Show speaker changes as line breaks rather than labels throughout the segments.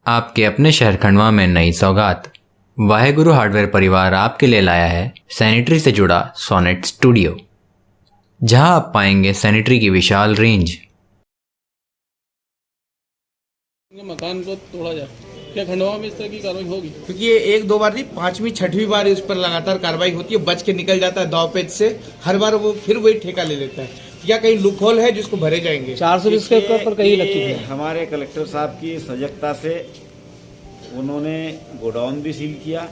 आपके अपने शहर खंडवा में नई सौगात। वाहेगुरु हार्डवेयर परिवार आपके लिए लाया है सैनिटरी से जुड़ा सोनेट स्टूडियो, जहां आप पाएंगे सैनिटरी की विशाल रेंज।
मकान को तोड़ा जाए, क्या खंडवा में इस तरह की कार्रवाई होगी?
क्योंकि ये एक दो बार नहीं, पांचवी छठवीं बार इस पर लगातार कार्रवाई होती है। बच के निकल जाता है दावपेच से, हर बार वो फिर वही ठेका ले लेता है। या कहीं लूप होल है जिसको भरे जाएंगे।
420 के ऊपर पर कहीं लग चुकी है।
हमारे कलेक्टर साहब की सजगता से उन्होंने गोडाउन भी सील किया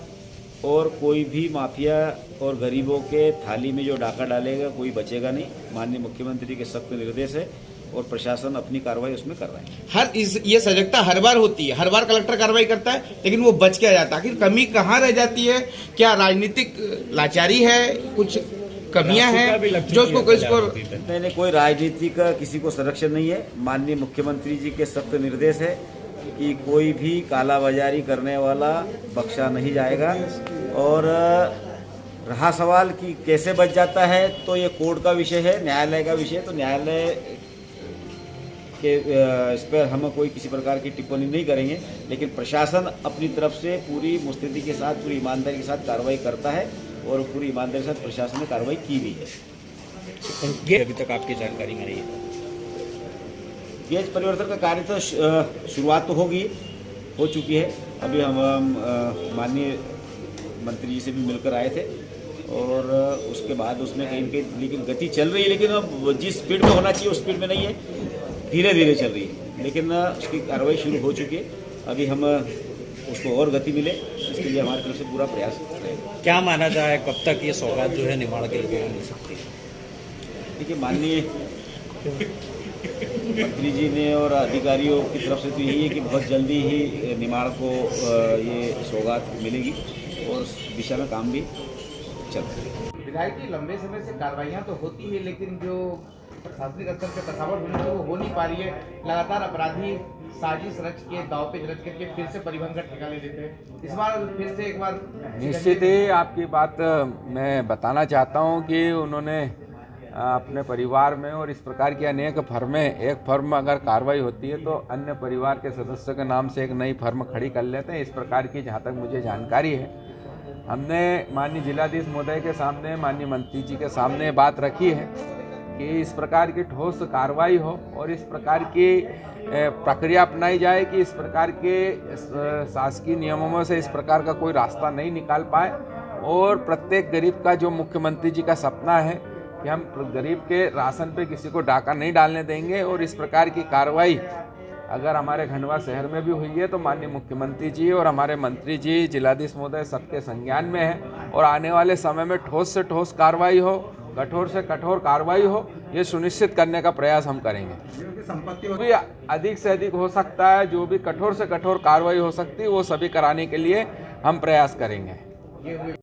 और कोई भी माफिया और गरीबों के थाली में जो डाका डालेगा कोई बचेगा नहीं। माननीय मुख्यमंत्री के सख्त निर्देश है और प्रशासन अपनी कार्रवाई उसमें कर रहा है।
ये सजगता हर बार होती है, हर बार कलेक्टर कार्रवाई करता है, लेकिन वो बच के आ जाता है। आखिर कमी कहाँ रह जाती है? क्या राजनीतिक लाचारी है? कुछ कमियां हैं जो उसको
नहीं, कोई राजनीतिक किसी को संरक्षण नहीं है। माननीय मुख्यमंत्री जी के सख्त निर्देश है कि कोई भी कालाबाजारी करने वाला बख्शा नहीं जाएगा। और रहा सवाल कि कैसे बच जाता है, तो ये कोर्ट का विषय है, न्यायालय का विषय है। तो न्यायालय के इस पर हम कोई किसी प्रकार की टिप्पणी नहीं करेंगे, लेकिन प्रशासन अपनी तरफ से पूरी मुस्तैदी के साथ, पूरी ईमानदारी के साथ कार्रवाई करता है और पूरी ईमानदारी के साथ प्रशासन ने कार्रवाई की भी है।
अभी तक आपकी जानकारी में नहीं है?
गेज परिवर्तन का कार्य तो शुरुआत तो हो चुकी है। अभी हम माननीय मंत्री जी से भी मिलकर आए थे और उसके बाद उसमें कहीं कहीं लेकिन गति चल रही है, लेकिन अब जिस स्पीड में होना चाहिए उस स्पीड में नहीं है, धीरे धीरे चल रही है। लेकिन उसकी कार्रवाई शुरू हो चुकी है। अभी हम उसको और गति मिले, इसके लिए हमारी तरफ से पूरा प्रयास रहेगा।
क्या माना जाए कब तक ये सौगात जो है निमाड़ के लिए मिल सकती है?
देखिए, माननीय मंत्री जी ने और अधिकारियों की तरफ से तो यही है कि बहुत जल्दी ही निमाड़ को ये सौगात मिलेगी और उस दिशा में काम भी चल रहा है।
विधायक जी, लंबे समय से कार्रवाइयां तो होती है, लेकिन जो प्रशासनिक स्तर पे कसावट होनी चाहिए वो हो नहीं पा रही है। लगातार अपराधी साजिश रच के, दावपेच रच करके फिर से परिवहन का ठेका ले लेते हैं। इस बार फिर से एक बार
निश्चित ही आपकी बात मैं बताना चाहता हूं कि उन्होंने अपने परिवार में और इस प्रकार की अनेक फर्में, एक फर्म में अगर कार्रवाई होती है तो अन्य परिवार के सदस्यों के नाम से एक नई फर्म खड़ी कर लेते हैं। इस प्रकार की जहाँ तक मुझे जानकारी है, हमने माननीय जिलाधीश महोदय के सामने, माननीय मंत्री जी के सामने बात रखी है कि इस प्रकार की ठोस कार्रवाई हो और इस प्रकार की प्रक्रिया अपनाई जाए कि इस प्रकार के शासकीय नियमों से इस प्रकार का कोई रास्ता नहीं निकाल पाए। और प्रत्येक गरीब का जो मुख्यमंत्री जी का सपना है कि हम गरीब के राशन पे किसी को डाका नहीं डालने देंगे। और इस प्रकार की कार्रवाई अगर हमारे खंडवा शहर में भी हुई है तो माननीय मुख्यमंत्री जी और हमारे मंत्री जी, जिलाधीश महोदय सबके संज्ञान में है। और आने वाले समय में ठोस से ठोस कार्रवाई हो, कठोर से कठोर कार्रवाई हो, ये सुनिश्चित करने का प्रयास हम करेंगे। जो भी अधिक से अधिक हो सकता है, जो भी कठोर से कठोर कार्रवाई हो सकती है, वो सभी कराने के लिए हम प्रयास करेंगे।